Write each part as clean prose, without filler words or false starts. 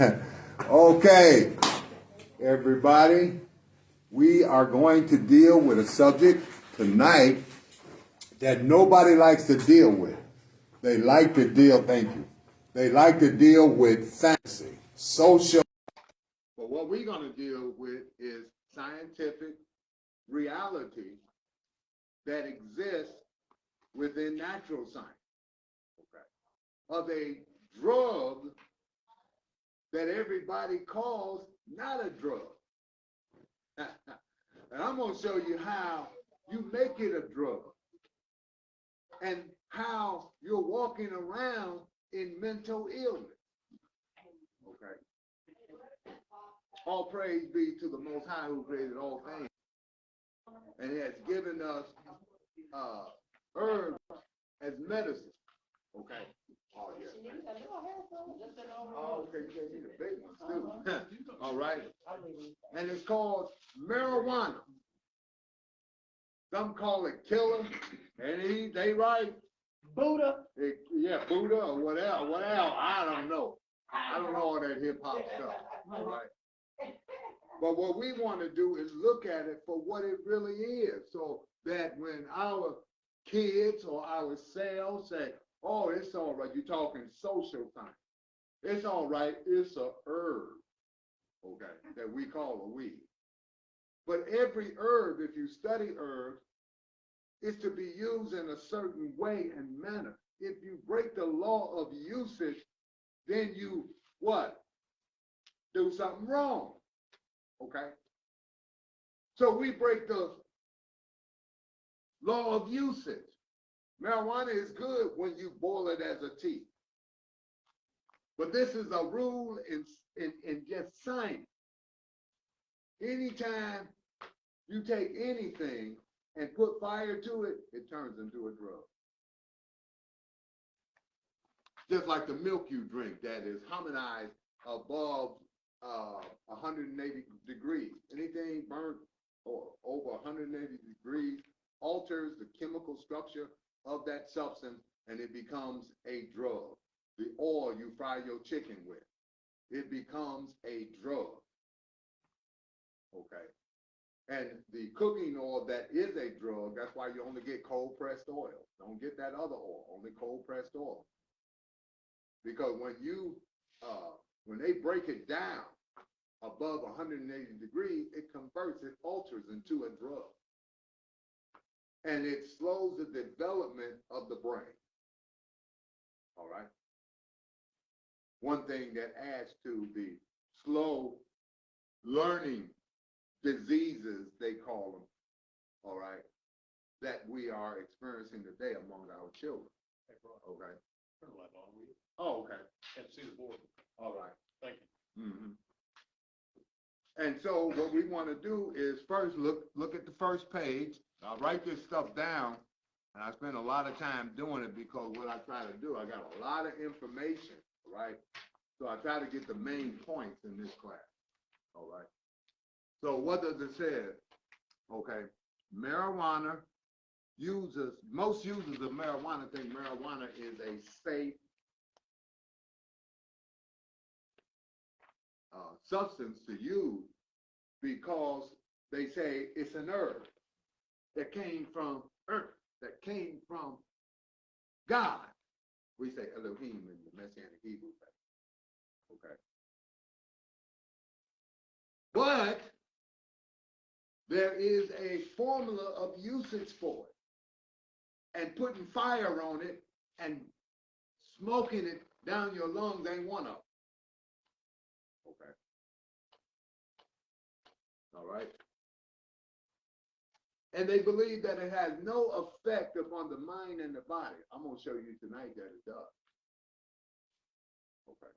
Okay, everybody, we are going to deal with a subject tonight that nobody likes to deal with. They like to deal, thank you. They like to deal with fantasy, social. But what we're going to deal with is scientific reality that exists within natural science. Okay. Of a drug that everybody calls not a drug. And I'm going to show you how you make it a drug and how you're walking around in mental illness. Okay. All praise be to the Most High who created all things and has given us herbs as medicine. Okay. Oh, yeah. Oh, okay, you gave me the big ones too. All right. And it's called marijuana. Some call it killer, and they right. Buddha. Yeah, Buddha or whatever. I don't know. I don't know all that hip hop stuff. All right. But what we want to do is look at it for what it really is, so that when our kids or ourselves say, "Oh, it's all right," you're talking social science. It's all right. It's a herb, okay, that we call a weed. But every herb, if you study herbs, is to be used in a certain way and manner. If you break the law of usage, then you what? Do something wrong. Okay? So we break the law of usage. Marijuana is good when you boil it as a tea. But this is a rule in just science. Anytime you take anything and put fire to it, it turns into a drug. Just like the milk you drink that is harmonized above 180 degrees. Anything burnt or over 180 degrees alters the chemical structure of that substance and it becomes a drug. The oil you fry your chicken with, it becomes a drug. Okay. And the cooking oil that is a drug, that's why you only get cold pressed oil. Don't get that other oil, only cold pressed oil. Because when they break it down above 180 degrees, it converts, it alters into a drug. And it slows the development of the brain. All right. One thing that adds to the slow learning diseases, they call them, all right, that we are experiencing today among our children. Okay. Turn the light on, will you? Oh, okay. Can't see the board. All right. Thank you. Mm-hmm. And so what we want to do is first look at the first page. I'll write this stuff down, and I spend a lot of time doing it because what I try to do, I got a lot of information, right? So I try to get the main points in this class, all right? So what does it say? Okay, marijuana most users of marijuana think marijuana is a safe substance to use because they say it's an herb that came from earth, that came from God. We say Elohim in the Messianic Hebrew faith. Okay. But there is a formula of usage for it. And putting fire on it and smoking it down your lungs ain't one of them. Okay. All right. And they believe that it has no effect upon the mind and the body. I'm going to show you tonight that it does. Okay.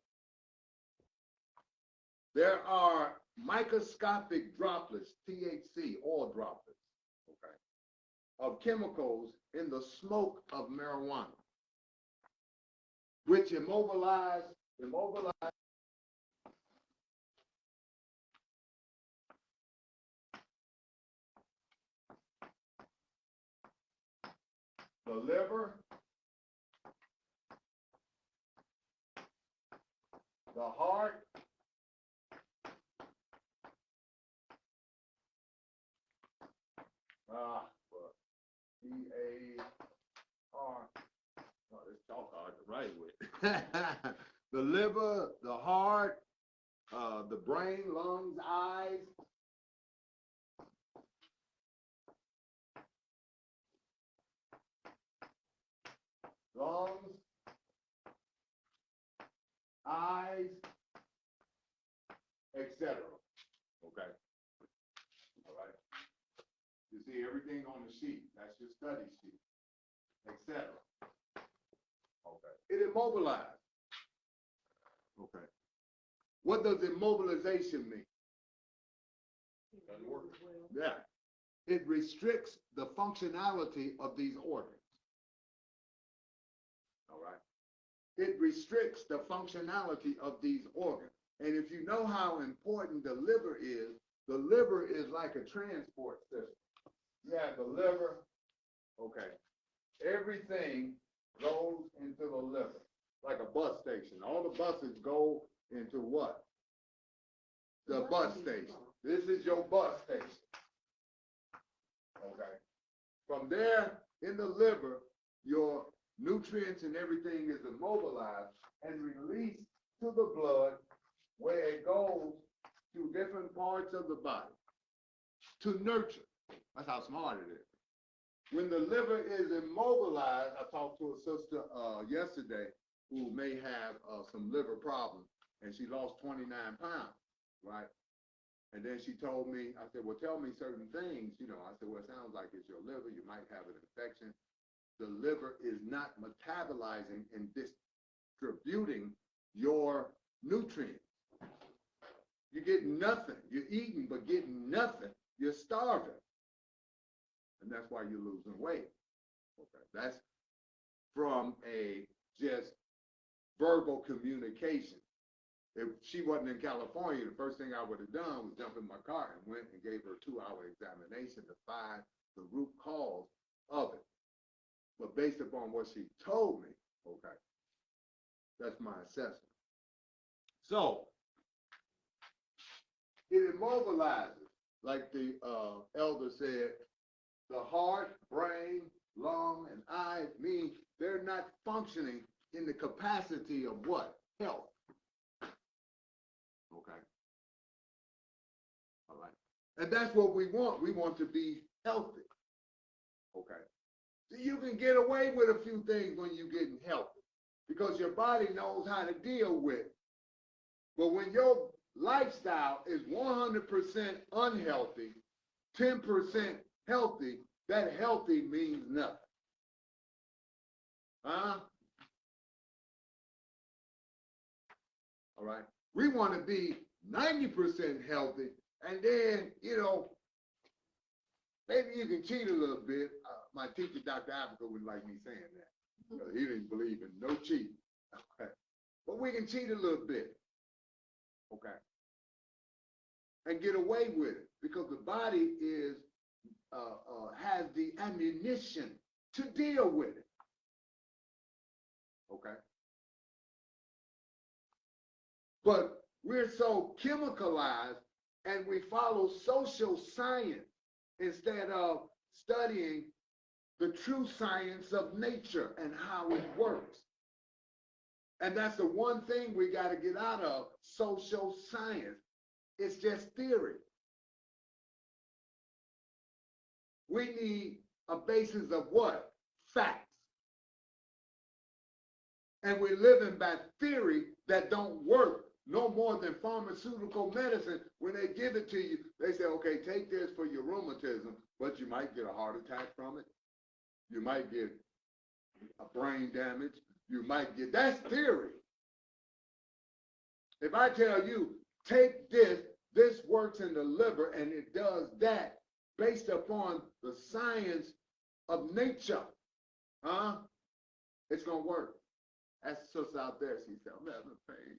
There are microscopic droplets, THC, oil droplets, okay, of chemicals in the smoke of marijuana, which immobilize the liver, the heart, right with. The liver, the heart, the brain, lungs, eyes. Lungs, eyes, etc. Okay. All right. You see everything on the sheet. That's your study sheet, etc. Okay. It immobilized. Okay. What does immobilization mean? Doesn't work. Yeah. It restricts the functionality of these organs. All right. It restricts the functionality of these organs. And if you know how important the liver is like a transport system. You have the liver, okay. Everything goes into the liver, like a bus station. All the buses go into what? The bus station. This is your bus station. Okay. From there, in the liver, your nutrients and everything is immobilized and released to the blood where it goes to different parts of the body to nurture. That's how smart it is. When the liver is immobilized, I talked to a sister yesterday who may have some liver problems, and she lost 29 pounds, right? And then she told me, I said, well, tell me certain things. I said, well, it sounds like it's your liver. You might have an infection. The liver is not metabolizing and distributing your nutrients. You're getting nothing. You're eating, but getting nothing. You're starving. And that's why you're losing weight. Okay. That's from a just verbal communication. If she wasn't in California, the first thing I would have done was jump in my car and went and gave her a 2-hour examination to find the root cause of it. But based upon what she told me, okay, that's my assessment. So it immobilizes, like the elder said, the heart, brain, lung, and eyes mean they're not functioning in the capacity of what? Health. Okay. All right. And that's what we want. We want to be healthy. Okay. So you can get away with a few things when you're getting healthy because your body knows how to deal with it. But when your lifestyle is 100% unhealthy, 10% healthy, that healthy means nothing. Huh? All right. We want to be 90% healthy, and then, maybe you can cheat a little bit. My teacher, Dr. Africa, wouldn't like me saying that. He didn't believe in no cheating. Okay. But we can cheat a little bit. Okay. And get away with it because the body has the ammunition to deal with it. Okay. But we're so chemicalized and we follow social science instead of studying the true science of nature and how it works. And that's the one thing we got to get out of social science. It's just theory. We need a basis of what? Facts. And we're living by theory that don't work no more than pharmaceutical medicine. When they give it to you, they say, okay, take this for your rheumatism, but you might get a heart attack from it. You might get a brain damage. You might get, that's theory. If I tell you, take this, this works in the liver and it does that based upon the science of nature, it's going to work. That's just out there. She said, I'm having pain.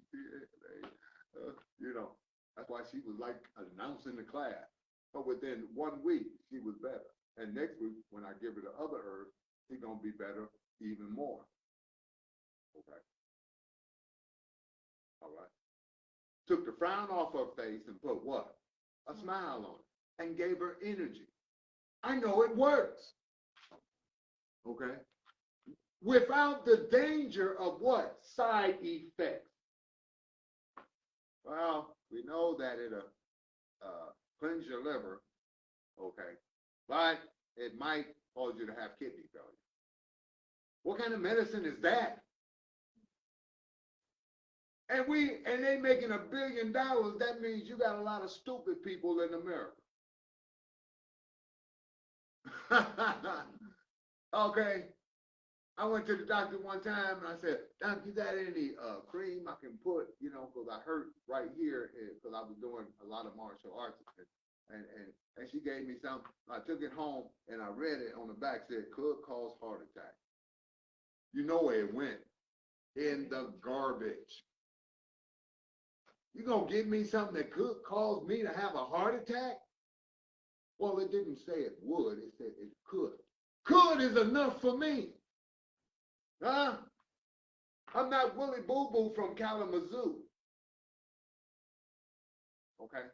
That's why she was like announcing the class. But within 1 week, she was better. And next week, when I give her the other herbs, she's going to be better even more. Okay. All right. Took the frown off her face and put what? A smile on it and gave her energy. I know it works. Okay. without the danger of what? Side effects. Well, we know that it'll cleanse your liver, okay, but it might cause you to have kidney failure. What kind of medicine is that? And they making $1 billion. That means you got a lot of stupid people in America. Okay. I went to the doctor one time and I said, "Doc, you got any cream I can put, because I hurt right here because I was doing a lot of martial arts." And she gave me some. I took it home and I read it on the back, said could cause heart attack. You know where it went? In the garbage. You gonna give me something that could cause me to have a heart attack? Well, it didn't say it would, it said it could. Could is enough for me. Huh? I'm not Willie Boo Boo from Kalamazoo. Okay?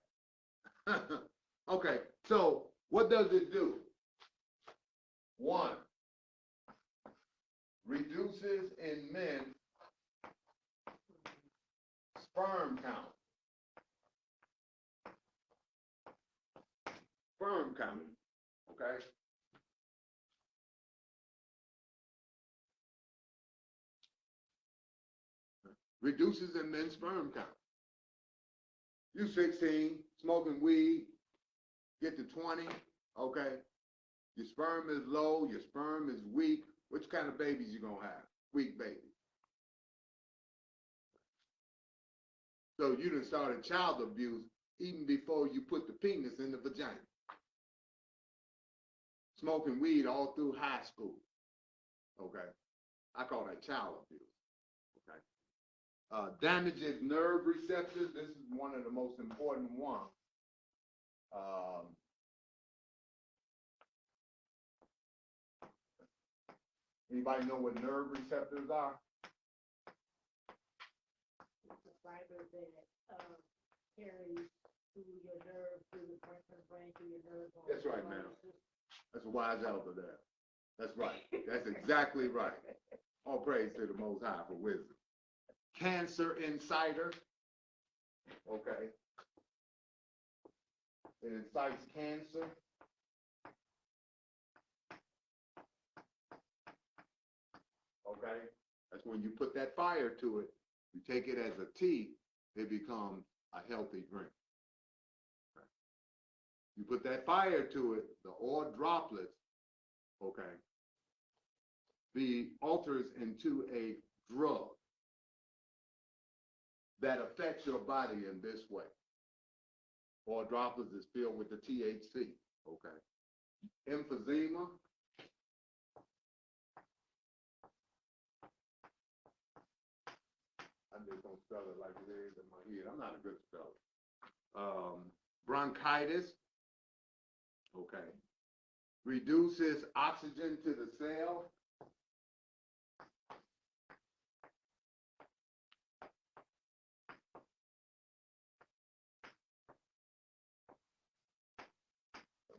Okay, so what does it do? 1, reduces in men sperm count. Sperm count, okay? Reduces in men's sperm count. You 16, smoking weed, get to 20, okay? Your sperm is low, your sperm is weak. Which kind of babies you gonna have? Weak babies. So you done started child abuse even before you put the penis in the vagina. Smoking weed all through high school, okay? I call that child abuse, okay? Damages nerve receptors. This is one of the most important ones. Anybody know what nerve receptors are? It's a fiber that carries through your nerve, through the brain, through your nerve. That's right, ma'am. That's a wise elder there. That's right. That's exactly right. All praise to the Most High for wisdom. Cancer insider. Okay. It incites cancer. Okay. That's when you put that fire to it. You take it as a tea, it becomes a healthy drink. Okay. You put that fire to it, the oil droplets, okay, alters into a drug that affects your body in this way. Oil droplets is filled with the THC, okay? Emphysema. I'm just gonna spell it like it is in my head. I'm not a good speller. Bronchitis, okay. Reduces oxygen to the cell.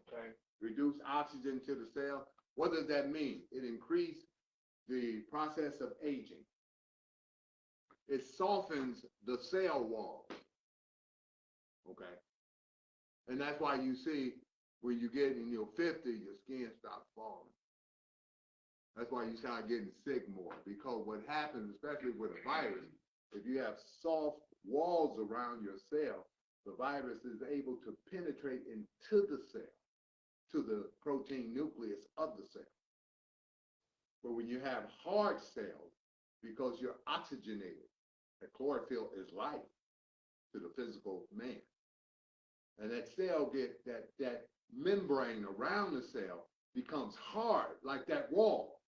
Okay. Reduce oxygen to the cell. What does that mean? It increases the process of aging. It softens the cell wall. Okay. And that's why you see when you get in your 50s, your skin stops falling. That's why you start getting sick more, because what happens, especially with a virus, if you have soft walls around your cell, the virus is able to penetrate into the cell, to the protein nucleus of the cell. But when you have hard cells, because you're oxygenated, the chlorophyll is life to the physical man. And that cell that membrane around the cell becomes hard, like that wall,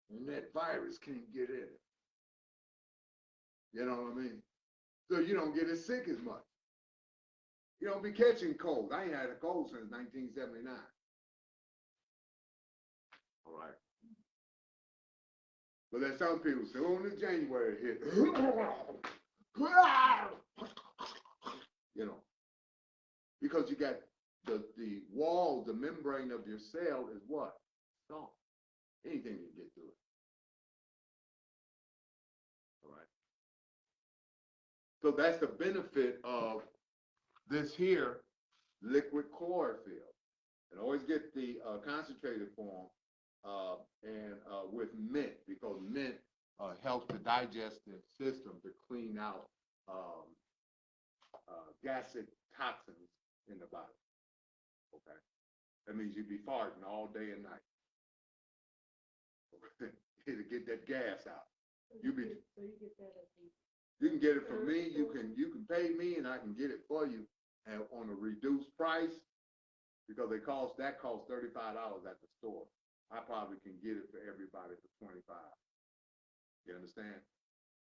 and that virus can't get in it. You know what I mean? So you don't get as sick as much. You don't be catching colds. I ain't had a cold since 1979. All right. But there's some people say, oh, in January it hit. You know, because you got the wall, the membrane of your cell is what? Soft. Anything can get through it. So that's the benefit of this here liquid chlorophyll. And always get the concentrated form and with mint, because mint helps the digestive system to clean out gastric toxins in the body. Okay, that means you'd be farting all day and night. To get that gas out. So you get that at the. You can get it from me. You can pay me, and I can get it for you, and on a reduced price, because that costs $35 at the store. I probably can get it for everybody for $25. You understand?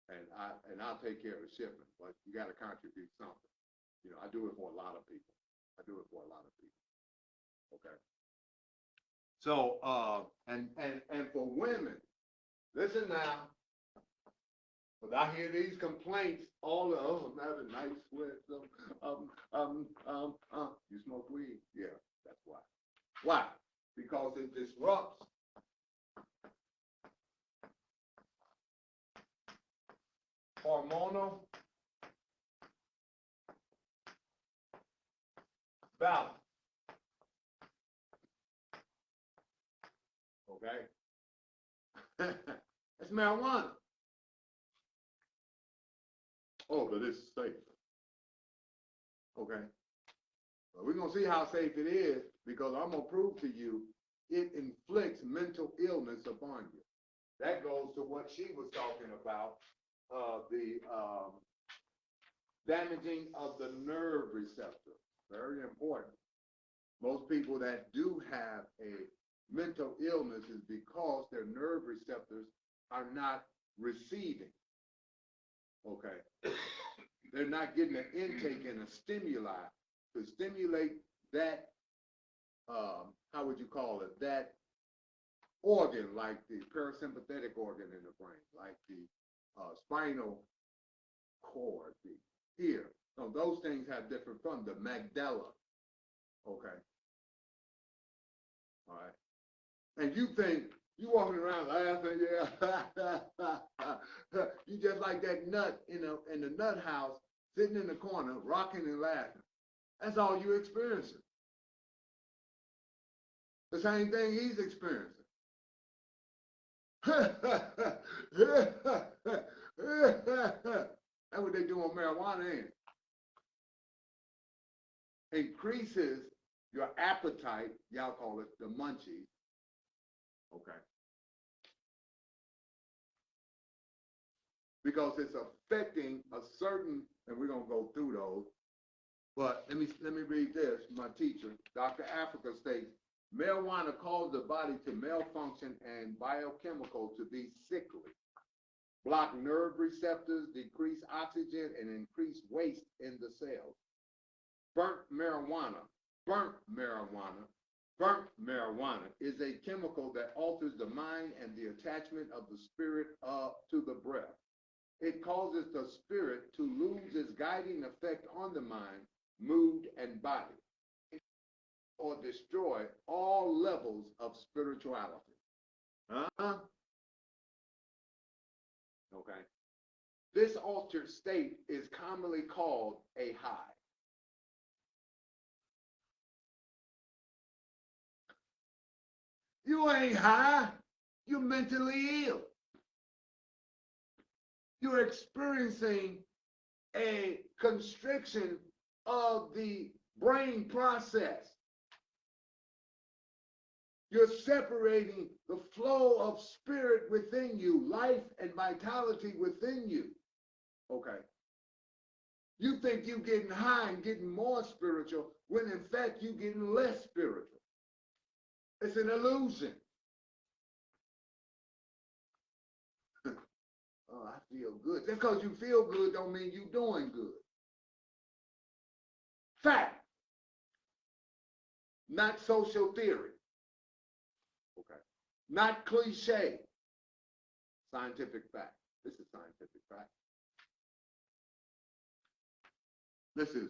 And I'll take care of the shipping, but you got to contribute something. You know, I do it for a lot of people. Okay. So and for women, listen now. But I hear these complaints all I'm having night sweats. You smoke weed? Yeah, that's why. Why? Because it disrupts hormonal balance. Okay? That's marijuana. Oh, but it's safe. Okay? Well, we're going to see how safe it is, because I'm going to prove to you it inflicts mental illness upon you. That goes to what she was talking about, the damaging of the nerve receptor. Very important. Most people that do have a mental illness is because their nerve receptors are not receiving. Okay. They're not getting an intake and a stimuli to stimulate that, how would you call it, that organ, like the parasympathetic organ in the brain, like the spinal cord, the ear. So those things have different function, the amygdala. Okay. All right. And you think, you walking around laughing, yeah. You just like that nut in the nut house, sitting in the corner, rocking and laughing. That's all you experiencing. The same thing he's experiencing. That's what they do on marijuana, ain't it? Increases your appetite, y'all call it the munchies. Okay. Because it's affecting a certain, and we're gonna go through those, but let me read this. My teacher, Dr. Africa, states, marijuana causes the body to malfunction and biochemical to be sickly, block nerve receptors, decrease oxygen, and increase waste in the cells. Burnt marijuana is a chemical that alters the mind and the attachment of the spirit to the breath. It causes the spirit to lose its guiding effect on the mind, mood, and body, or destroy all levels of spirituality. Okay. This altered state is commonly called a high. You ain't high. You're mentally ill. You're experiencing a constriction of the brain process. You're separating the flow of spirit within you, life and vitality within you. Okay. You think you're getting high and getting more spiritual, when in fact you're getting less spiritual. It's an illusion. Oh, I feel good. Just because you feel good don't mean you're doing good. Fact. Not social theory. Okay. Not cliche. Scientific fact. This is scientific fact. This is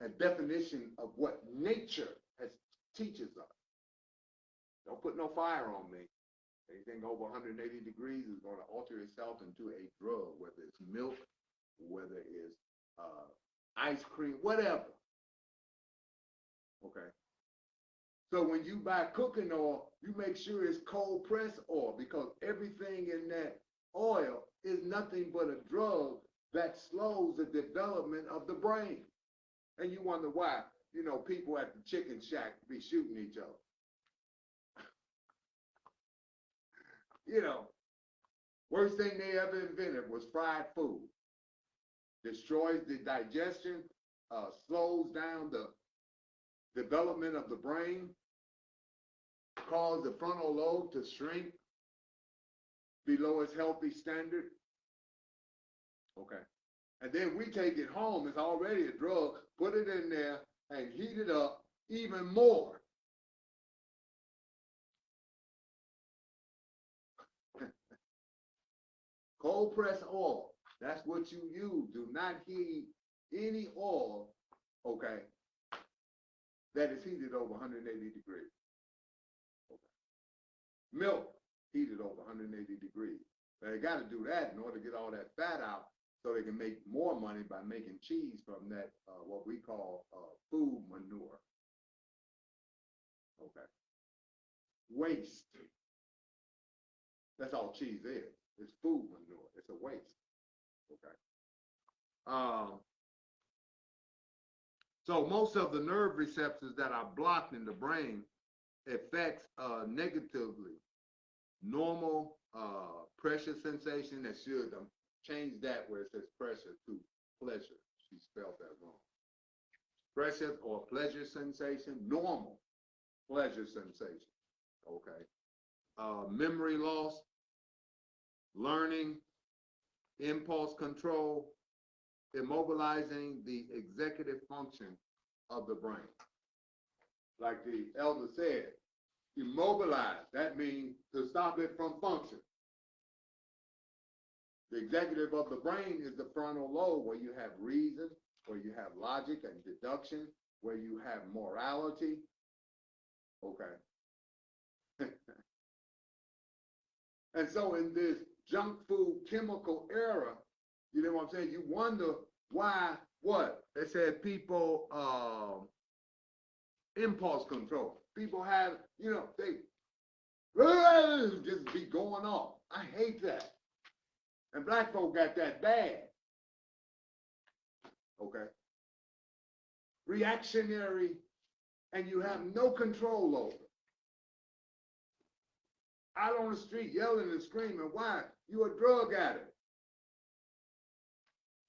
a definition of what nature teaches us. Don't put no fire on me. Anything over 180 degrees is going to alter itself into a drug, whether it's milk, whether it's ice cream, whatever. Okay. So when you buy cooking oil, you make sure it's cold pressed oil, because everything in that oil is nothing but a drug that slows the development of the brain. And you wonder why, people at the chicken shack be shooting each other. Worst thing they ever invented was fried food. Destroys the digestion, slows down the development of the brain, cause the frontal lobe to shrink below its healthy standard. Okay. And then we take it home, it's already a drug, put it in there and heat it up even more. Cold pressed oil, that's what you use. Do not heat any oil, okay, that is heated over 180 degrees. Okay. Milk heated over 180 degrees. They got to do that in order to get all that fat out, so they can make more money by making cheese from that, what we call food manure. Okay. Waste. That's all cheese is. It's food manure. It's a waste. Okay. So most of the nerve receptors that are blocked in the brain affects negatively normal pressure sensation. That should change that where it says pressure to pleasure. She spelled that wrong. Pressure or pleasure sensation, normal pleasure sensation. Okay. Memory loss, learning, impulse control, immobilizing the executive function of the brain. Like the elder said, immobilize, that means to stop it from function. The executive of the brain is the frontal lobe, where you have reason, where you have logic and deduction, where you have morality. Okay. And so in this junk food chemical era, you know what I'm saying? You wonder why, what? They said people, impulse control. People have, they just be going off. I hate that. And black folk got that bad. Okay. Reactionary, and you have no control over it. Out on the street yelling and screaming. Why? You're a drug addict.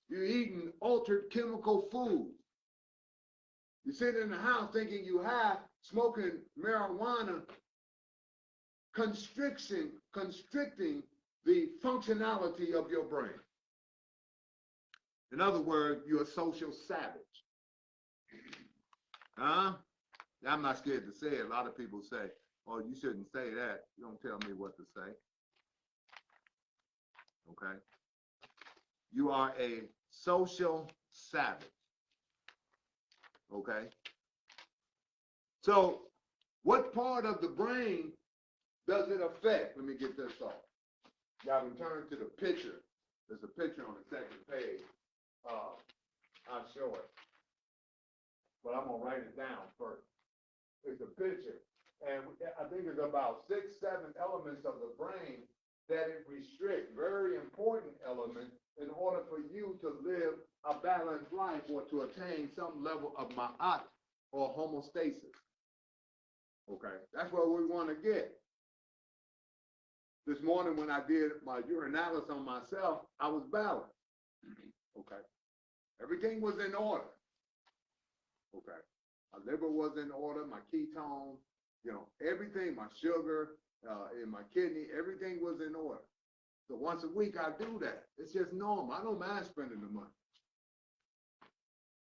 You're eating altered chemical foods. You sit in the house thinking you high, smoking marijuana, constricting the functionality of your brain. In other words, you're a social savage. Huh? I'm not scared to say it. A lot of people say, oh, you shouldn't say that. You don't tell me what to say. Okay? You are a social savage. Okay? So, what part of the brain does it affect? Let me get this off. Y'all can turn to the picture. There's a picture on the second page. I'll show it. But I'm going to write it down first. It's a picture. And I think it's about 6, 7 elements of the brain that it restricts, very important elements, in order for you to live a balanced life or to attain some level of ma'at or homeostasis. Okay, that's where we want to get. This morning when I did my urinalysis on myself, I was balanced. Okay, everything was in order. Okay, my liver was in order, my ketones, everything, my sugar in my kidney, everything was in order. So once a week I do that. It's just normal. I don't mind spending the money.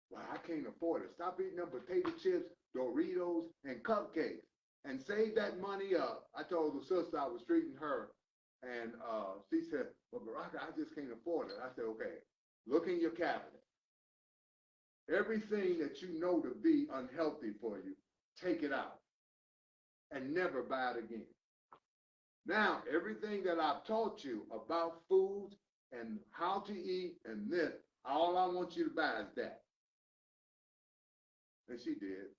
Well, I can't afford it. Stop eating them potato chips, Doritos, and cupcakes, and save that money up. I told the sister I was treating her, and she said, well, Baraka, I just can't afford it. I said, okay, look in your cabinet. Everything that you know to be unhealthy for you, take it out and never buy it again. Now, everything that I've taught you about foods and how to eat and this, All I want you to buy is that. And she did.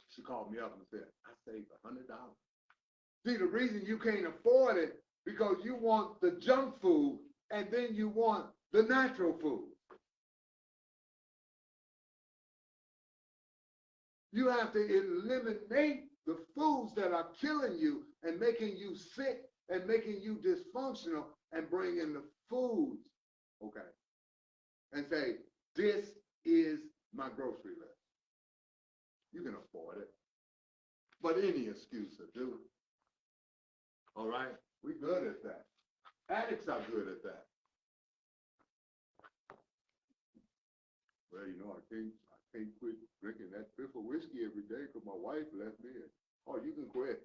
She called me up and said, I saved $100. See, the reason you can't afford it because you want the junk food and then you want the natural food. You have to eliminate the foods that are killing you and making you sick and making you dysfunctional and bring in the foods, okay? And say, this is my grocery list. You can afford it. But any excuse will do. All right? We're good at that. Addicts are good at that. Well, you know, I can't quit drinking that fifth of whiskey every day because my wife left me. Oh, you can quit.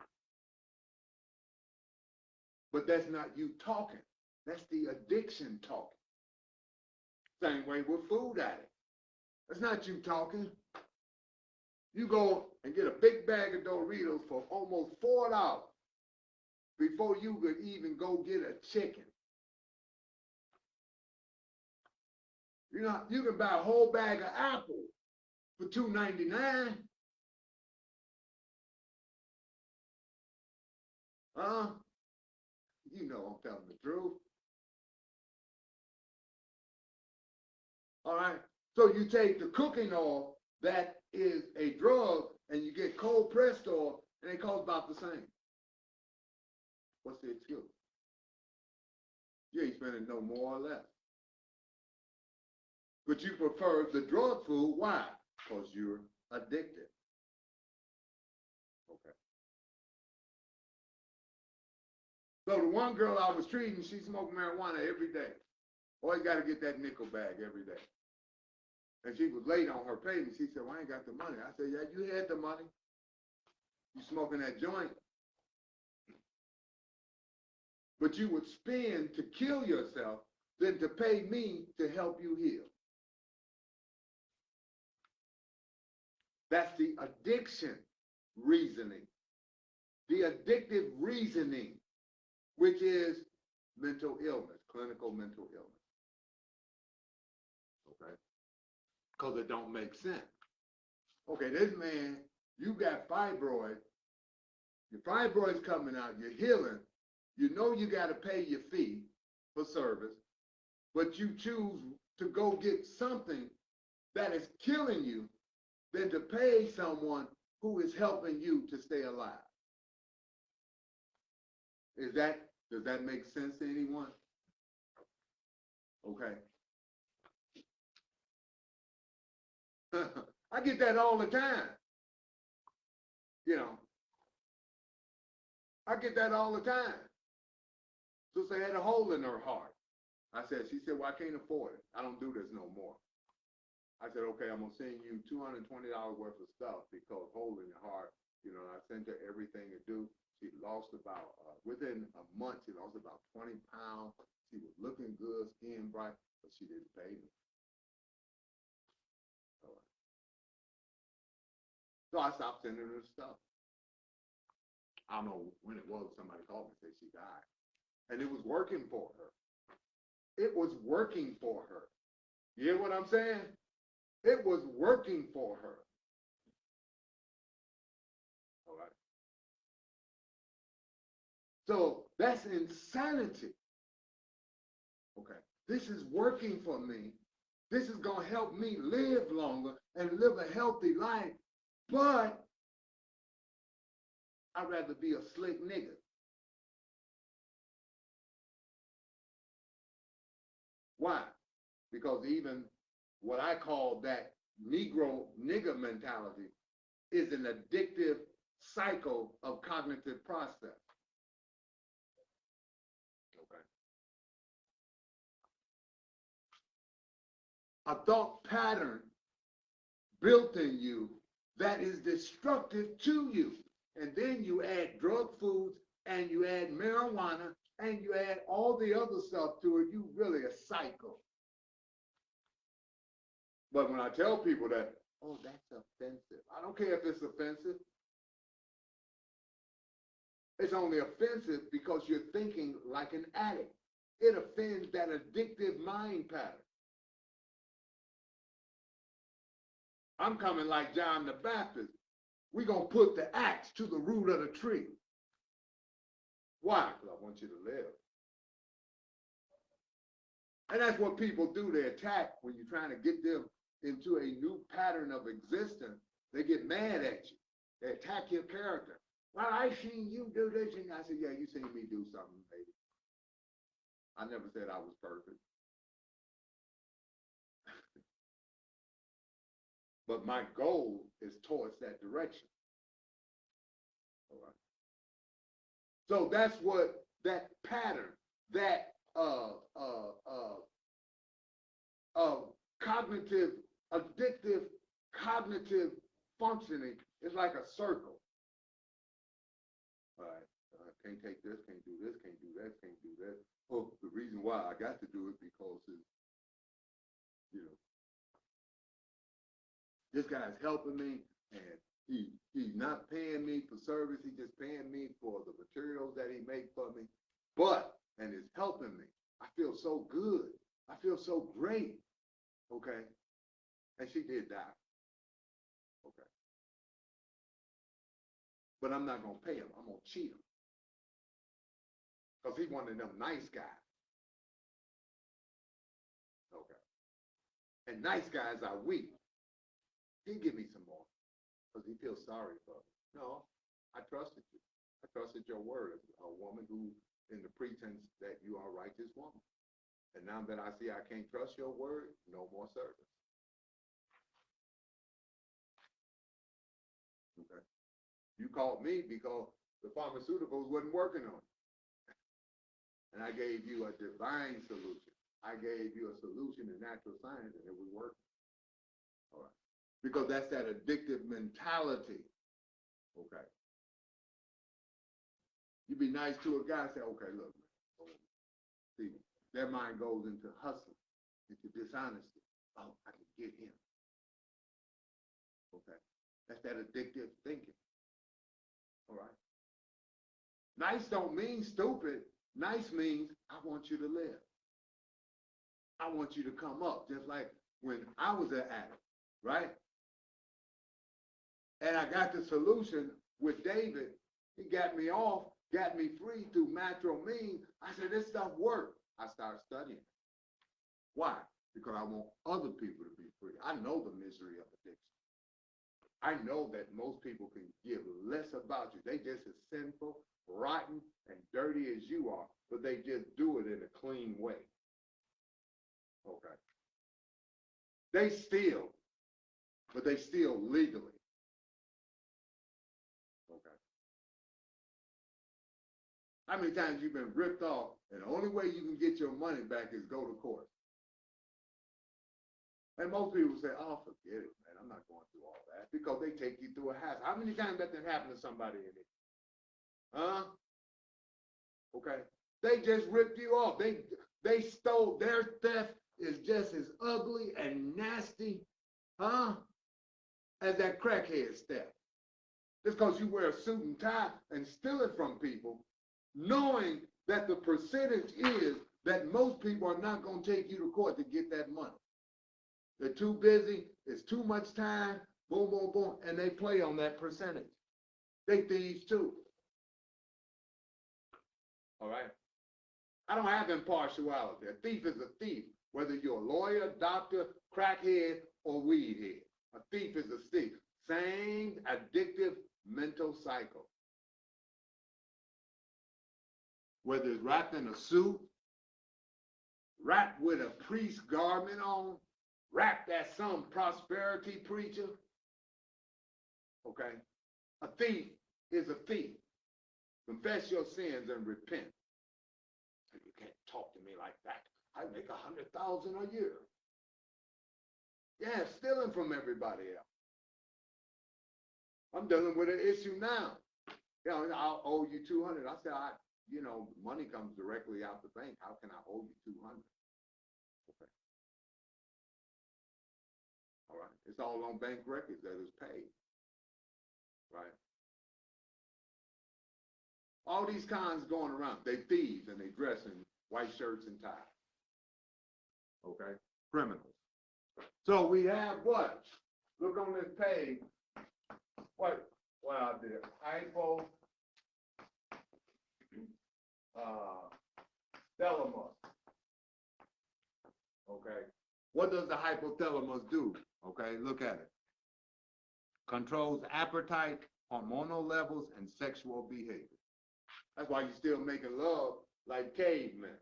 But that's not you talking. That's the addiction talking. Same way with food addicts. That's not you talking. You go and get a big bag of Doritos for almost $4 before you could even go get a chicken. You know, you can buy a whole bag of apples for $2.99. You know I'm telling the truth. All right. So you take the cooking oil that is a drug and you get cold pressed oil and it costs about the same. What's the excuse? You ain't spending no more or less. But you prefer the drug food. Why? Because you're addicted. Okay. So the one girl I was treating, she smoked marijuana every day. Always got to get that nickel bag every day. And she was late on her payment. She said, well, I ain't got the money. I said, yeah, you had the money. You smoking that joint. But you would spend to kill yourself than to pay me to help you heal. That's the addiction reasoning. The addictive reasoning, which is mental illness, clinical mental illness. Okay? Because it don't make sense. Okay, this man, you got fibroids. Your fibroids coming out, you're healing. You know you got to pay your fee for service, but you choose to go get something that is killing you than to pay someone who is helping you to stay alive. Does that make sense to anyone? Okay. I get that all the time. You know, I get that all the time. Sister had a hole in her heart. She said, well, I can't afford it. I don't do this no more. I said, okay, I'm going to send you $220 worth of stuff because hole in your heart, you know, I sent her everything to do. She lost about, within a month, she lost about 20 pounds. She was looking good, skin bright, but she didn't pay me. So I stopped sending her stuff. I don't know when it was, somebody called me and said she died. And it was working for her. It was working for her. You hear what I'm saying? It was working for her. All right. So that's insanity. Okay. This is working for me. This is going to help me live longer and live a healthy life. But I'd rather be a slick nigga. Why? Because even what I call that Negro nigger mentality is an addictive cycle of cognitive process. Okay. A thought pattern built in you that is destructive to you. And then you add drug foods and you add marijuana and you add all the other stuff to it, you really a psycho. But when I tell people that, oh, that's offensive. I don't care if it's offensive. It's only offensive because you're thinking like an addict. it offends that addictive mind pattern. I'm coming like John the Baptist. We're going to put the axe to the root of the tree. Why? Because I want you to live. And that's what people do. They attack when you're trying to get them into a new pattern of existence. They get mad at you. They attack your character. Well, I seen you do this. And I said, yeah, you seen me do something, baby. I never said I was perfect. But my goal is towards that direction. All right. So that's what that pattern, that cognitive, addictive cognitive functioning is like a circle. All right. Can't take this, can't do this, can't do that, can't do that. Oh, the reason why I got to do it because it's, you know, this guy's helping me and he's not paying me for service. He's just paying me for the materials that he makes for me. And it's helping me. I feel so good. I feel so great. Okay. And she did die. Okay. But I'm not going to pay him. I'm going to cheat him. Because he's one of them nice guys. Okay. And nice guys are weak. He'll give me some more. Because he feels sorry for me. No, I trusted you. I trusted your word. A woman who, in the pretense that you are a righteous woman. And now that I see I can't trust your word, no more service. Okay. You called me because the pharmaceuticals wasn't working on it. And I gave you a divine solution. I gave you a solution in natural science and it was working. All right. Because that's that addictive mentality. Okay. You be nice to a guy and say, okay, look, man. See, their mind goes into hustle, into dishonesty. Oh, I can get him. Okay. That's that addictive thinking. All right. Nice don't mean stupid. Nice means I want you to live. I want you to come up, just like when I was an addict, right? And I got the solution with David. He got me off, got me free through natural means. I said, this stuff works. I started studying. Why? Because I want other people to be free. I know the misery of addiction. I know that most people can give less about you. They just as sinful, rotten, and dirty as you are, but they just do it in a clean way. Okay. They steal, but they steal legally. Okay. How many times you've been ripped off, and the only way you can get your money back is go to court? And most people say, oh, forget it, man. I'm not going through all that. Because they take you through a hassle. How many times that happened to somebody in here? Huh? Okay. They just ripped you off. They stole. Their theft is just as ugly and nasty, huh, as that crackhead's theft. Just because you wear a suit and tie and steal it from people, knowing that the percentage is that most people are not going to take you to court to get that money. They're too busy. It's too much time. Boom, boom, boom. And they play on that percentage. They thieves too. All right. I don't have impartiality. A thief is a thief, whether you're a lawyer, doctor, crackhead, or weed head. A thief is a thief. Same addictive mental cycle. Whether it's wrapped in a suit, wrapped with a priest garment on, wrapped as some prosperity preacher. Okay? A thief is a thief. Confess your sins and repent. You can't talk to me like that. I make $100,000 a year. Yeah, stealing from everybody else. I'm dealing with an issue now. You know, I'll owe you $200. I said, money comes directly out the bank. How can I owe you $200? Okay. All right. It's all on bank records that it's paid. Right. All these cons going around. They thieves and they dress in white shirts and ties. Okay, criminals. So we have what? Look on this page. What I did? Hypothalamus. Okay. What does the hypothalamus do? Okay, look at it. Controls appetite, hormonal levels, and sexual behavior. That's why you still making love like cavemen.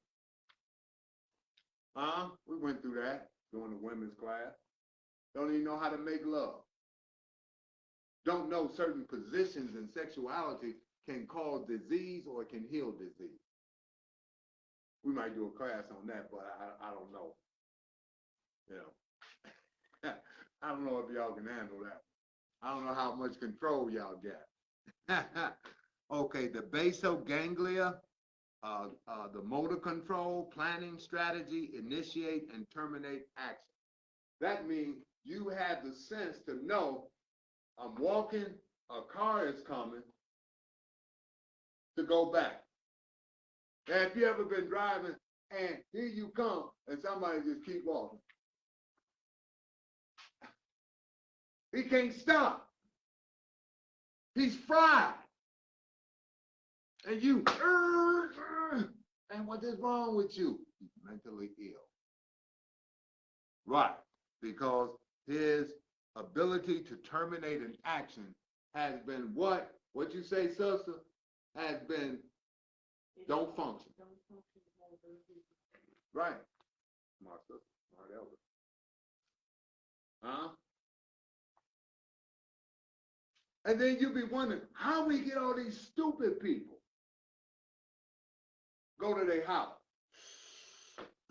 We went through that during the women's class. Don't even know how to make love. Don't know certain positions in sexuality can cause disease or can heal disease. We might do a class on that, but I don't know. You know, I don't know if y'all can handle that. I don't know how much control y'all got. Okay, the basal ganglia, the motor control, planning, strategy, initiate, and terminate action. That means you have the sense to know I'm walking, a car is coming, to go back. And if you ever been driving and here you come and somebody just keep walking. He can't stop. He's fried. And you, and what is wrong with you? He's mentally ill. Right, because his ability to terminate an action has been what you say, sister, has been, don't function. Right. Smart sister, smart elder. And then you be wondering, how we get all these stupid people go to their house.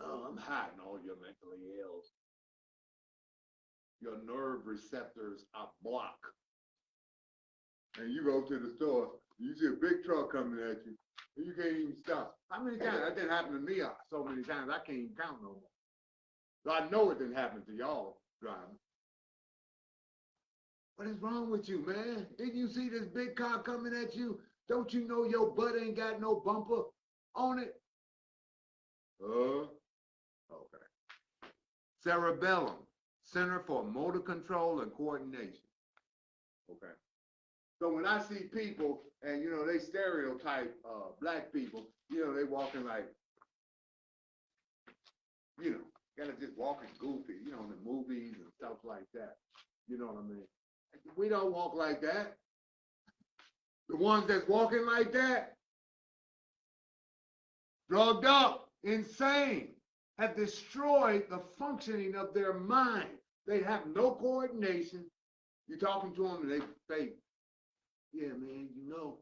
Oh, I'm hiding all your mentally ill. Your nerve receptors are blocked. And you go to the store, you see a big truck coming at you, and you can't even stop. How many times? That didn't happen to me so many times, I can't even count no more. So I know it didn't happen to y'all driving. What is wrong with you, man? Didn't you see this big car coming at you? Don't you know your butt ain't got no bumper on it? Okay. Cerebellum, Center for Motor Control and Coordination. Okay. So when I see people, and you know, they stereotype black people, you know, they walking like, you know, gotta just walking goofy, you know, in the movies and stuff like that. You know what I mean? We don't walk like that. The ones that's walking like that, drugged up, insane, have destroyed the functioning of their mind. They have no coordination. You're talking to them and they say, yeah, man, you know.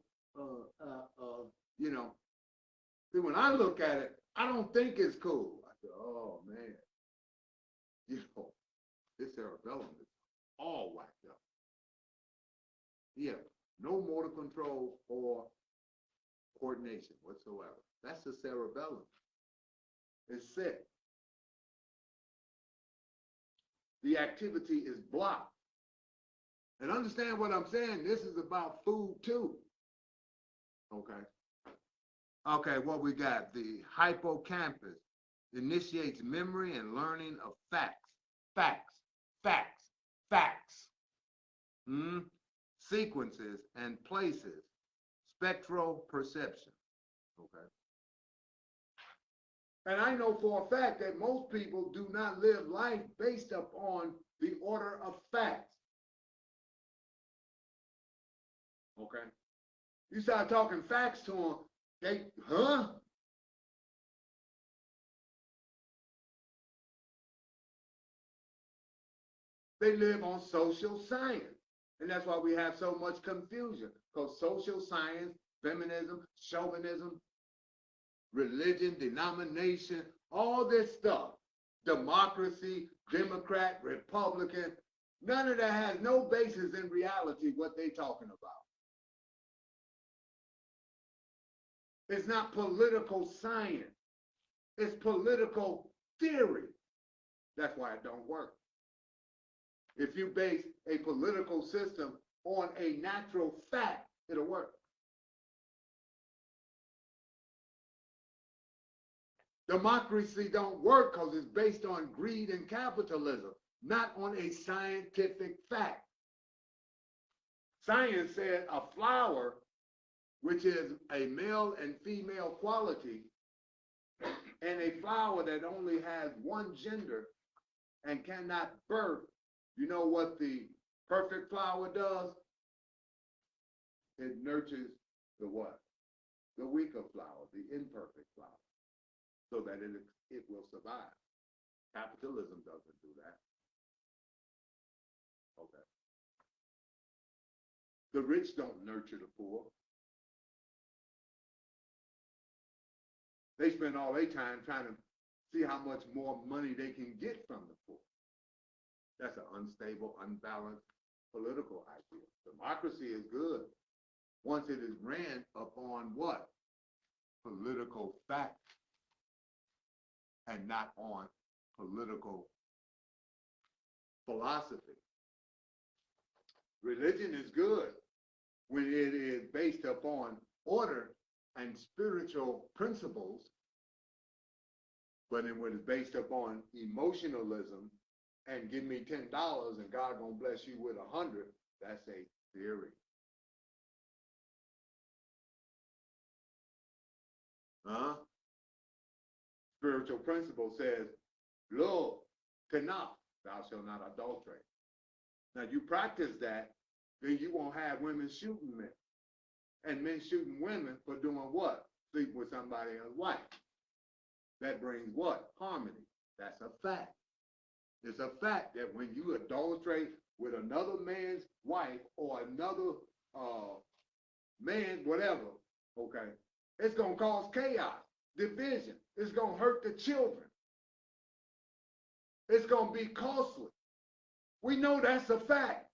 See, when I look at it, I don't think it's cool. I say, oh, man. You know, this cerebellum is all whacked up. Yeah, no motor control or coordination whatsoever. That's the cerebellum. It's sick. The activity is blocked. And understand what I'm saying, this is about food too. Okay. Okay, what we got? The hippocampus initiates memory and learning of facts. Sequences and places. Spectral perception. Okay. And I know for a fact that most people do not live life based upon the order of facts. Okay. You start talking facts to them, they, huh? They live on social science. And that's why we have so much confusion. Because social science, feminism, chauvinism, religion, denomination, all this stuff, democracy, Democrat, Republican, none of that has no basis in reality what they're talking about. It's not political science. It's political theory. That's why it don't work. If you base a political system on a natural fact, it'll work. Democracy don't work because it's based on greed and capitalism, not on a scientific fact. Science said a flower, which is a male and female quality, and a flower that only has one gender and cannot birth, you know what the perfect flower does? It nurtures the what? The weaker flower, the imperfect flower, so that it will survive. Capitalism doesn't do that. Okay. The rich don't nurture the poor. They spend all their time trying to see how much more money they can get from the poor. That's an unstable, unbalanced political idea. Democracy is good once it is ran upon what? Political facts and not on political philosophy. Religion is good when it is based upon order and spiritual principles, but when it's based upon emotionalism and give me $10 and God gonna bless you with 100, that's a theory. Spiritual principle says, Lo, tenaf, thou shalt not adulterate. Now you practice that, then you won't have women shooting men and men shooting women for doing what? Sleep with somebody else's wife. That brings what? Harmony. That's a fact. It's a fact that when you adulterate with another man's wife or another man, whatever, okay, it's going to cause chaos, division. It's going to hurt the children. It's going to be costly. We know that's a fact.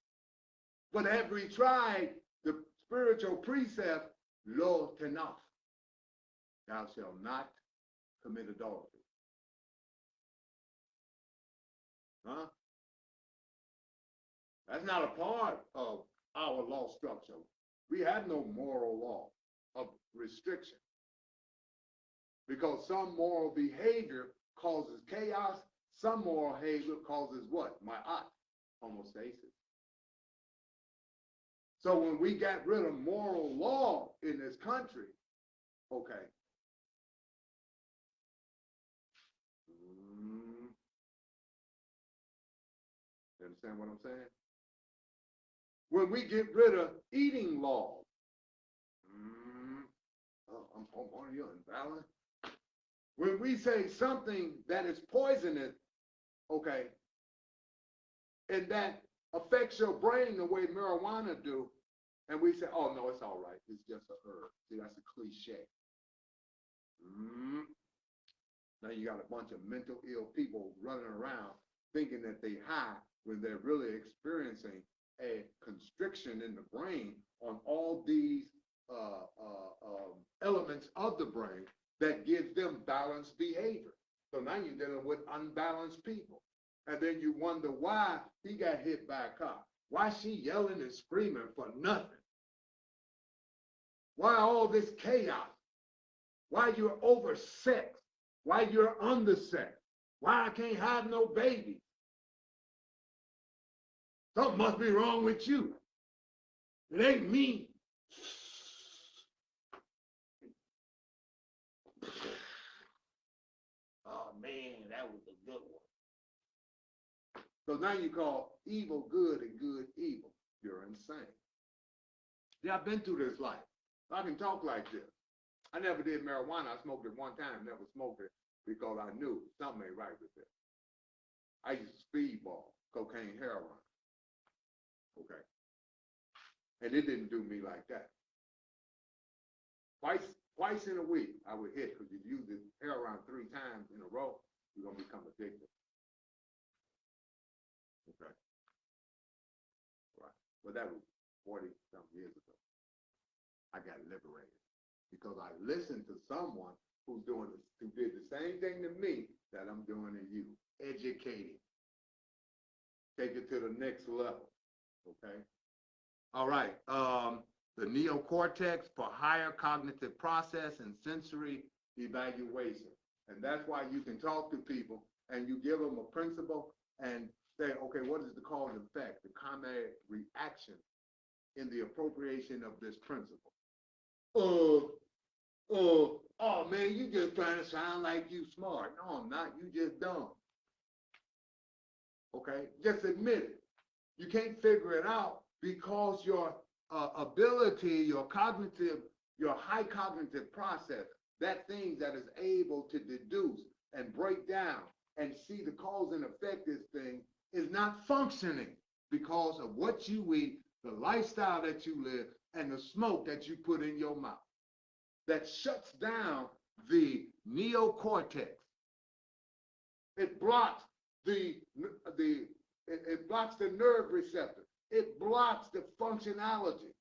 But have we tried the spiritual precept, lo tenaf, thou shalt not commit adultery? Huh? That's not a part of our law structure. We have no moral law of restriction. Because some moral behavior causes chaos, some moral behavior causes what? Ma'at, homostasis. So when we got rid of moral law in this country, okay. You understand what I'm saying? When we get rid of eating laws, I'm on you imbalance. When we say something that is poisonous, okay, and that affects your brain the way marijuana do, and we say, oh no, it's all right, it's just a herb. See, that's a cliche. Now you got a bunch of mental ill people running around thinking that they high when they're really experiencing a constriction in the brain on all these elements of the brain that gives them balanced behavior. So now you're dealing with unbalanced people. And then you wonder why he got hit by a car. Why she yelling and screaming for nothing? Why all this chaos? Why you're oversexed? Why you're undersexed? Why I can't have no baby? Something must be wrong with you. It ain't me. Oh man, that was a good one. So now you call evil good and good evil. You're insane. Yeah, I've been through this life. I can talk like this. I never did marijuana. I smoked it one time, never smoked it because I knew something ain't right with it. I used to speedball, cocaine, heroin. Okay. And it didn't do me like that. Twice in a week, I would hit, because if you use it heroin 3 times in a row, you're going to become addicted. Okay. Right. Well, that was 40-something years ago. I got liberated because I listened to someone who did the same thing to me that I'm doing to you. Educating. Take it to the next level. Okay. All right. The neocortex for higher cognitive process and sensory evaluation. And that's why you can talk to people and you give them a principle and say, okay, what is the cause and effect, the common reaction in the appropriation of this principle? Oh man, you just trying to sound like you smart. No, I'm not. You just dumb. Okay, just admit it. You can't figure it out because your ability, your high cognitive process, that thing that is able to deduce and break down and see the cause and effect of this thing is not functioning because of what you eat, the lifestyle that you live, and the smoke that you put in your mouth. That shuts down the neocortex. It blocks it blocks the nerve receptor. It blocks the functionality.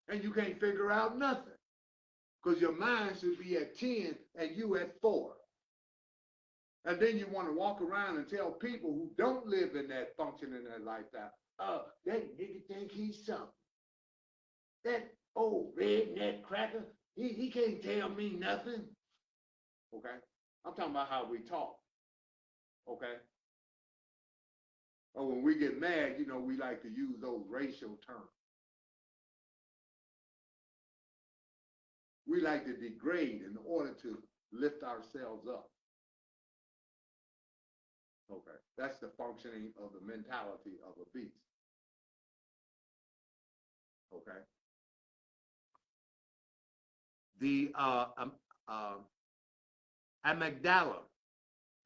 And you can't figure out nothing because your mind should be at 10 and you at 4. And then you want to walk around and tell people who don't live in that function in that lifestyle, oh, that nigga think he's something. That old redneck cracker, he can't tell me nothing. Okay? I'm talking about how we talk. Okay? Or when we get mad, you know, we like to use those racial terms. We like to degrade in order to lift ourselves up. Okay, that's the functioning of the mentality of a beast. Okay. The amygdala,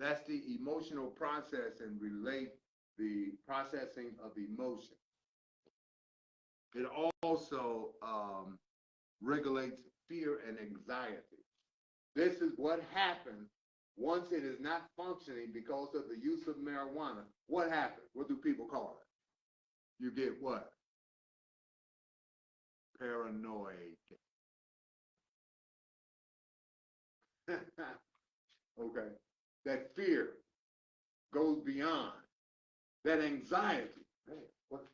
that's the emotional process and relate the processing of emotion. It also regulates fear and anxiety. This is what happens once it is not functioning because of the use of marijuana. What happens? What do people call it? You get what? Paranoid. Okay. That fear goes beyond. That anxiety. Man, what?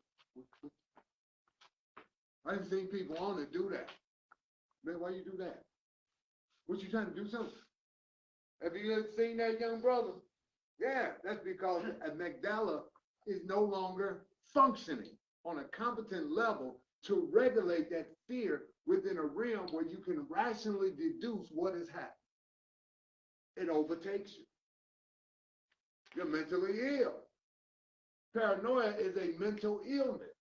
I've seen people on it do that. Man, why you do that? What you trying to do something? Have you ever seen that, young brother? Yeah, that's because the amygdala is no longer functioning on a competent level to regulate that fear within a realm where you can rationally deduce what is happening. It overtakes you. You're mentally ill. Paranoia is a mental illness.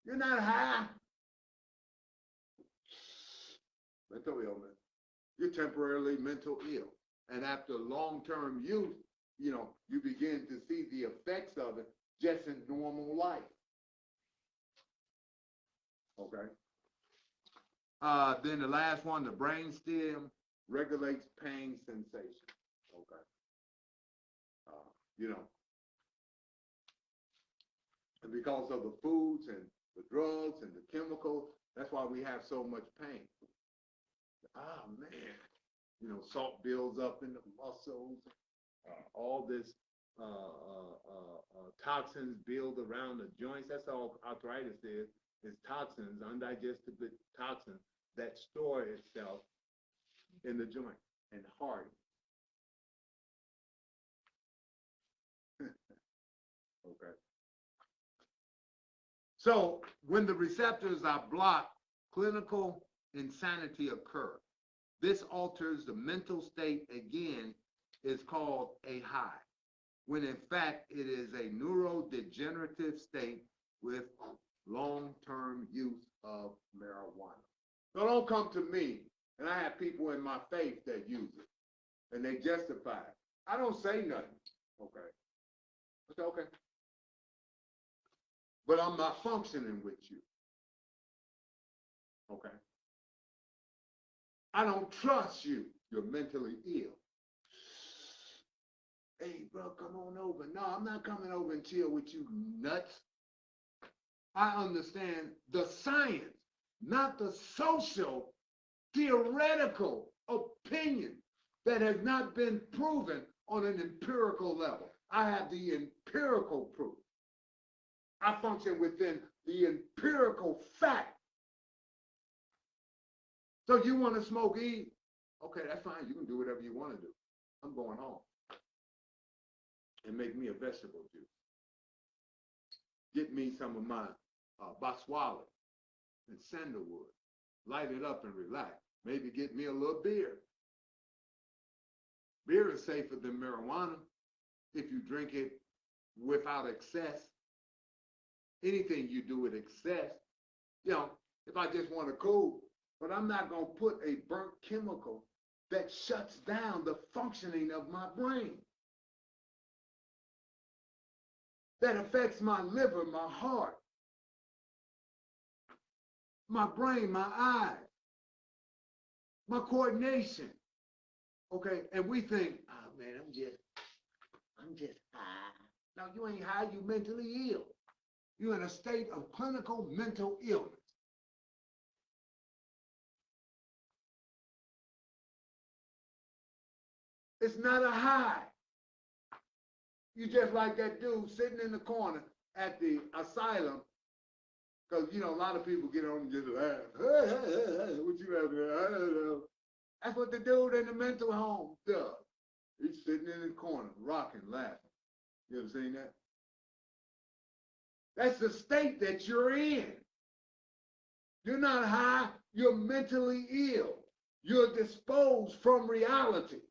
You're not high. Mental illness. You're temporarily mental ill. And after long-term use, you know, you begin to see the effects of it just in normal life. Okay. Then the last one, the brainstem regulates pain sensation. Okay. You know, and because of the foods and the drugs and the chemicals, that's why we have so much pain. Ah, man. You know, salt builds up in the muscles. All this toxins build around the joints. That's all arthritis is toxins, undigested toxins that store itself in the joint and harden. Okay. So when the receptors are blocked, clinical insanity occurs. This alters the mental state again, is called a high, when in fact it is a neurodegenerative state with long-term use of marijuana. So don't come to me, and I have people in my faith that use it, and they justify it. I don't say nothing, okay? I say, okay. But I'm not functioning with you, okay? I don't trust you. You're mentally ill. Hey, bro, come on over. No, I'm not coming over and chill with you, nuts. I understand the science, not the social, theoretical opinion that has not been proven on an empirical level. I have the empirical proof. I function within the empirical fact. So you want to smoke weed? Okay, that's fine. You can do whatever you want to do. I'm going home and make me a vegetable juice. Get me some of my baswali and sandalwood. Light it up and relax. Maybe get me a little beer. Beer is safer than marijuana if you drink it without excess. Anything you do with excess, you know, if I just want to cool, but I'm not going to put a burnt chemical that shuts down the functioning of my brain. That affects my liver, my heart, my brain, my eyes, my coordination. Okay, and we think, oh man, I'm just high. No, you ain't high, you mentally ill. You're in a state of clinical mental illness. It's not a high. You just like that dude sitting in the corner at the asylum, because you know a lot of people get on and just laugh. What you laughing at? I don't know. That's what the dude in the mental home does. He's sitting in the corner, rocking, laughing. You ever seen that? That's the state that you're in. You're not high, you're mentally ill. You're disposed from reality.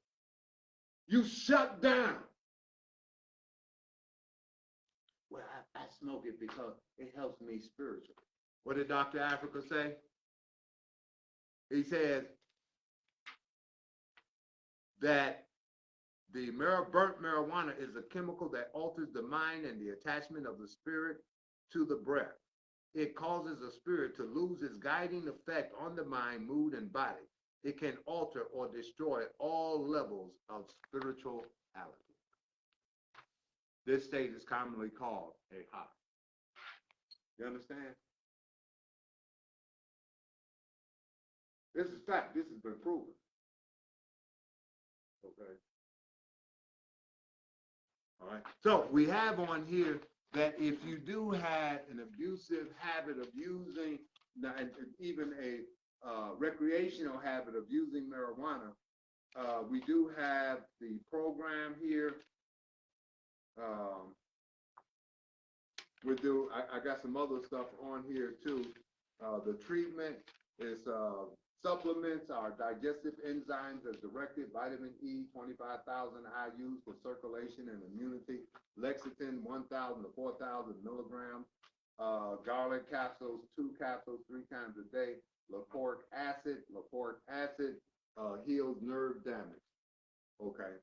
You shut down. Well, I smoke it because it helps me spiritually. What did Dr. Africa say? He said that the burnt marijuana is a chemical that alters the mind and the attachment of the spirit to the breath. It causes the spirit to lose its guiding effect on the mind, mood, and body. It can alter or destroy all levels of spirituality. This state is commonly called a high. You understand? This is fact. This has been proven. Okay. All right. So we have on here that if you do have an abusive habit of using, and even a recreational habit of using marijuana, we do have the program here. I got some other stuff on here too. The treatment is supplements our digestive enzymes as directed. Vitamin E, 25,000 IUs for circulation and immunity. Lecithin, 1,000 to 4,000 milligrams. Garlic capsules, 2 capsules 3 times a day. Lipoic acid heals nerve damage. Okay,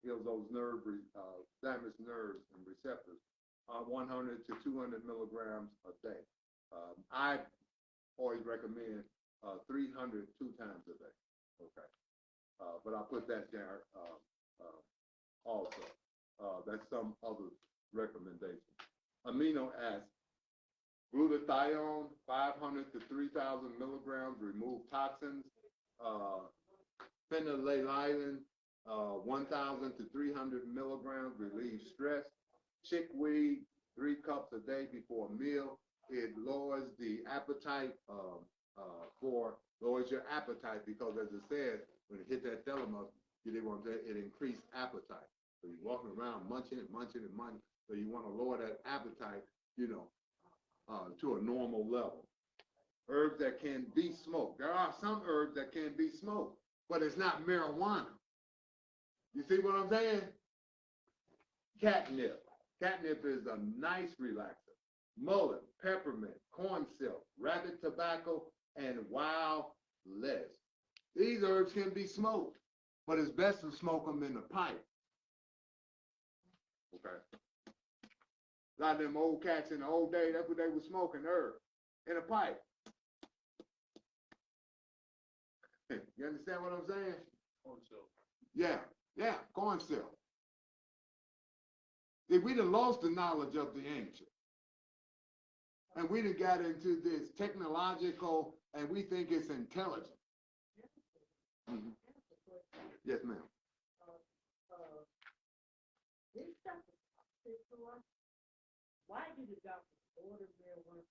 heals those damaged nerves and receptors. 100 to 200 milligrams a day. I always recommend 300 2 times a day. Okay, but I'll put that there also. That's some other recommendations. Amino acids. Glutathione, 500 to 3,000 milligrams, remove toxins. Phenylalanine, 1,000 to 300 milligrams, relieve stress. Chickweed, 3 cups a day before a meal. It lowers the appetite lowers your appetite because, as it says, when it hit that thalamus, it increased appetite. So you're walking around munching and munching and munching. So you want to lower that appetite, to a normal level. Herbs that can be smoked. There are some herbs that can be smoked, but it's not marijuana. You see what I'm saying? Catnip. Catnip is a nice relaxer. Mullein, peppermint, corn silk, rabbit tobacco, and wild lettuce. These herbs can be smoked, but it's best to smoke them in a pipe. Okay. A lot of them old cats in the old day, that's what they were smoking, herbs, in a pipe. You understand what I'm saying? Corn silk. Yeah, corn silk. See, we done lost the knowledge of the ancient. And we done got into this technological, and we think it's intelligent. Mm-hmm. Yes, ma'am. Why do the doctors order marijuana?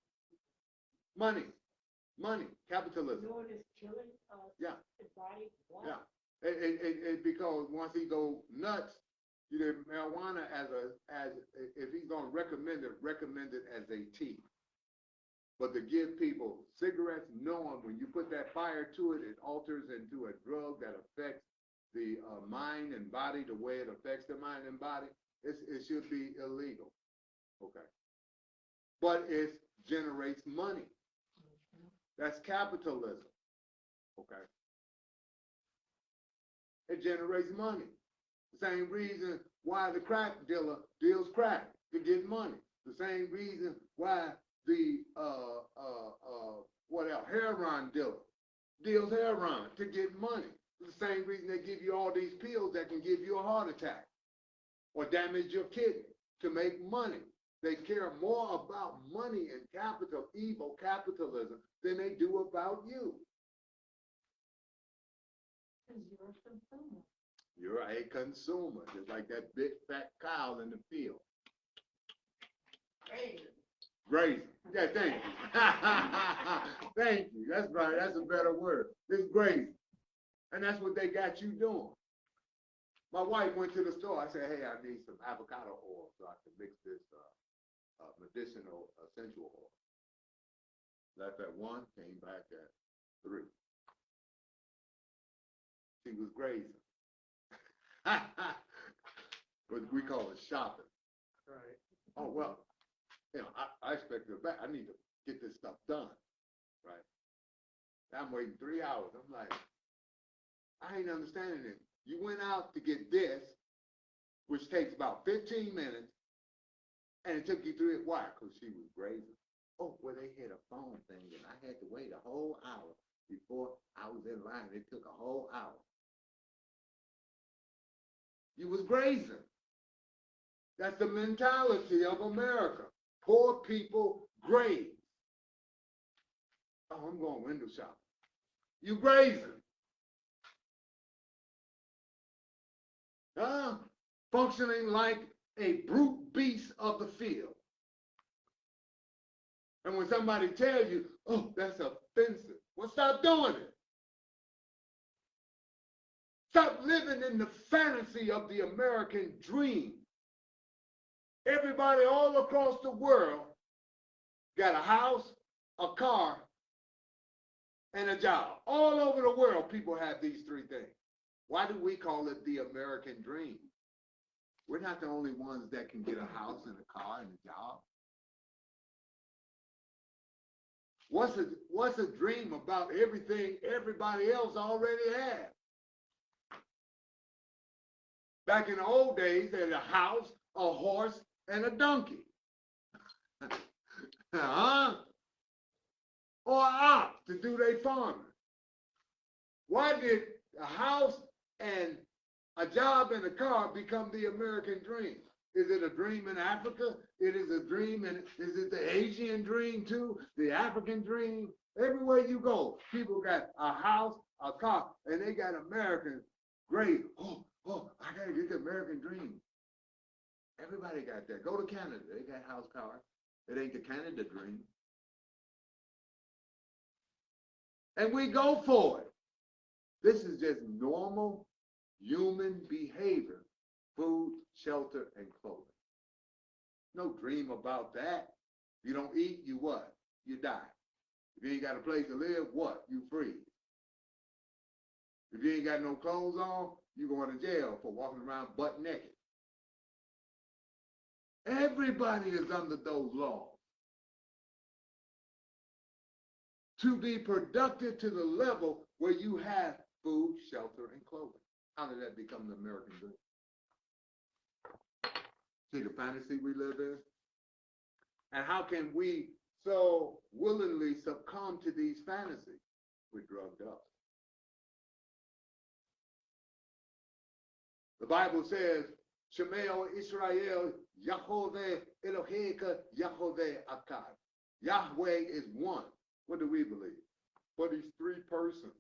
Money, capitalism. Knowing it's killing Yeah. the body. Why? Yeah, Because once he go nuts, you know, marijuana if he's gonna recommend it as a tea. But to give people cigarettes, knowing when you put that fire to it, it alters into a drug that affects the mind and body the way it affects the mind and body, it should be illegal. Okay. But it generates money. That's capitalism. Okay. It generates money. The same reason why the crack dealer deals crack, to get money. The same reason why the heroin dealer deals heroin, to get money. It's the same reason they give you all these pills that can give you a heart attack or damage your kidney, to make money. They care more about money and capital, evil capitalism, than they do about you. Because you're a consumer. You're a consumer, just like that big fat cow in the field. Grazing. Yeah, thank you. Thank you. That's right. That's a better word. It's grazing. And that's what they got you doing. My wife went to the store. I said, hey, I need some avocado oil so I can mix this medicinal essential oil. Left at 1, came back at 3. She was grazing. But we call it shopping. Right. Oh, well, you know, I expect her back. I need to get this stuff done, right? I'm waiting 3 hours. I'm like, I ain't understanding it. You went out to get this, which takes about 15 minutes, and it took you 3. Why? Because she was grazing. Oh, well, they hit a phone thing, and I had to wait a whole hour before I was in line. It took a whole hour. You was grazing. That's the mentality of America. Poor people graze. Oh, I'm going window shopping. You grazing. Functioning like a brute beast of the field. And when somebody tells you, oh, that's offensive, well, stop doing it. Stop living in the fantasy of the American dream. Everybody all across the world got a house, a car, and a job. All over the world, people have these 3 things. Why do we call it the American dream? We're not the only ones that can get a house and a car and a job. What's a dream about everything everybody else already had? Back in the old days, they had a house, a horse, and a donkey. Or an ox to do their farming. Why did a house and a job and a car become the American dream? Is it a dream in Africa? It is a dream, and is it the Asian dream too? The African dream? Everywhere you go, people got a house, a car, and they got American great. Oh, I gotta get the American dream. Everybody got that. Go to Canada, they got house cars. It ain't the Canada dream. And we go for it. This is just normal human behavior. Food, shelter, and clothing. No dream about that. You don't eat, you what? You die. If you ain't got a place to live, what? You freeze. If you ain't got no clothes on, you going to jail for walking around butt naked. Everybody is under those laws. To be productive to the level where you have food, shelter, and clothing. How did that become the American dream? See the fantasy we live in? And how can we so willingly succumb to these fantasies? We're drugged up. The Bible says, Shemeo Israel, Yahoveh Eloheka, Yahoveh Akkad. Yahweh is one. What do we believe? But he's 3 persons.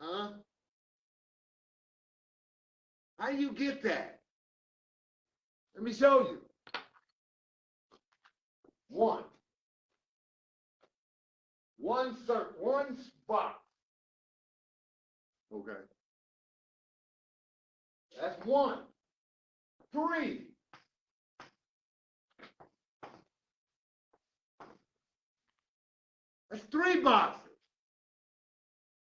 Huh? How do you get that? Let me show you. 1. One spot. Okay. That's 1. 3. That's 3 boxes.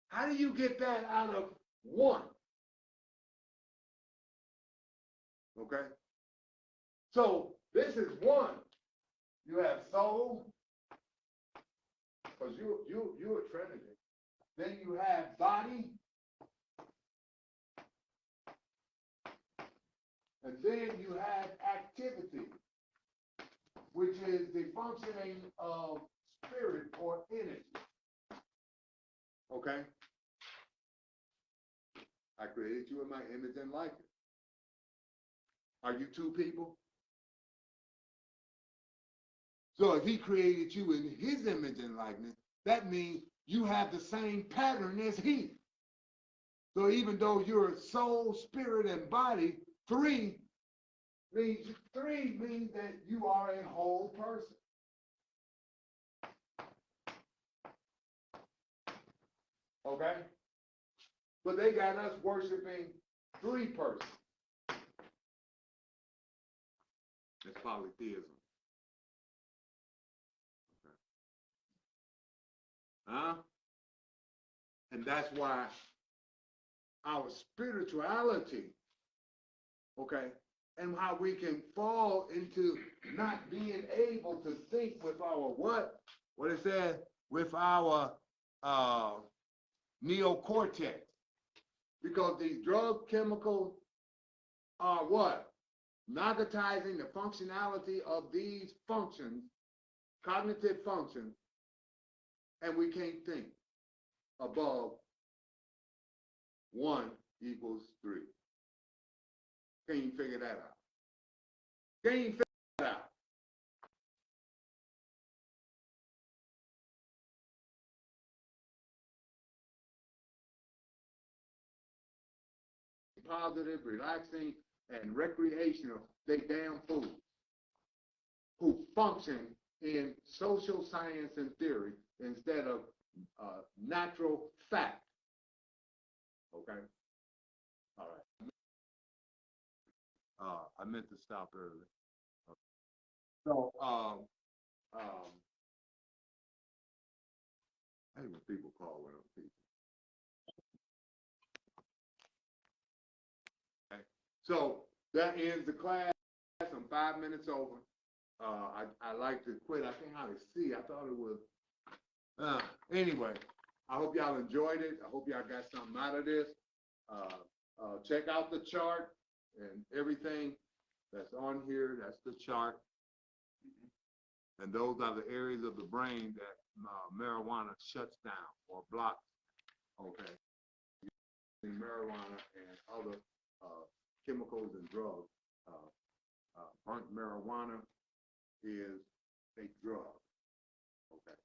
How do you get that out of 1? Okay? So this is 1. You have soul, because you're a Trinity. Then you have body. And then you have activity, which is the functioning of spirit or energy. Okay? I created you in my image and likeness. Are you 2 people? So if he created you in his image and likeness, that means you have the same pattern as he. So even though you're soul, spirit, and body, 3 means that you are a whole person. Okay? But they got us worshiping 3 persons. It's polytheism. Okay. Huh? And that's why our spirituality, okay, and how we can fall into not being able to think with our what? What it says, with our neocortex. Because these drug chemicals are what? Narcotizing the functionality of these functions, cognitive functions, and we can't think above 1 equals 3. Can you figure that out? Can you figure that out? Positive, relaxing, and recreational, they damn fools who function in social science and theory instead of natural fact. Okay? All right. I meant to stop early. Okay. So, I hate when people call when I'm teaching. Okay. So that ends the class. I'm 5 minutes over. I like to quit. I can't hardly see. I thought it was. Anyway, I hope y'all enjoyed it. I hope y'all got something out of this. Check out the chart and everything that's on here. That's the chart. And those are the areas of the brain that marijuana shuts down or blocks. Okay. Marijuana and other chemicals and drugs. Burnt marijuana is a drug. Okay.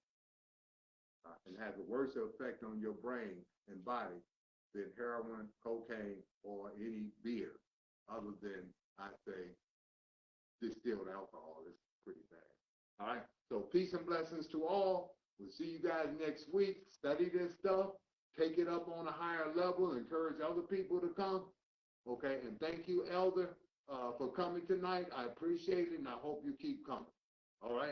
And has a worse effect on your brain and body than heroin, cocaine, or any beer, other than, I say, distilled alcohol. It's pretty bad. All right. So peace and blessings to all. We'll see you guys next week. Study this stuff. Take it up on a higher level. Encourage other people to come. Okay. And thank you, Elder, for coming tonight. I appreciate it, and I hope you keep coming. All right.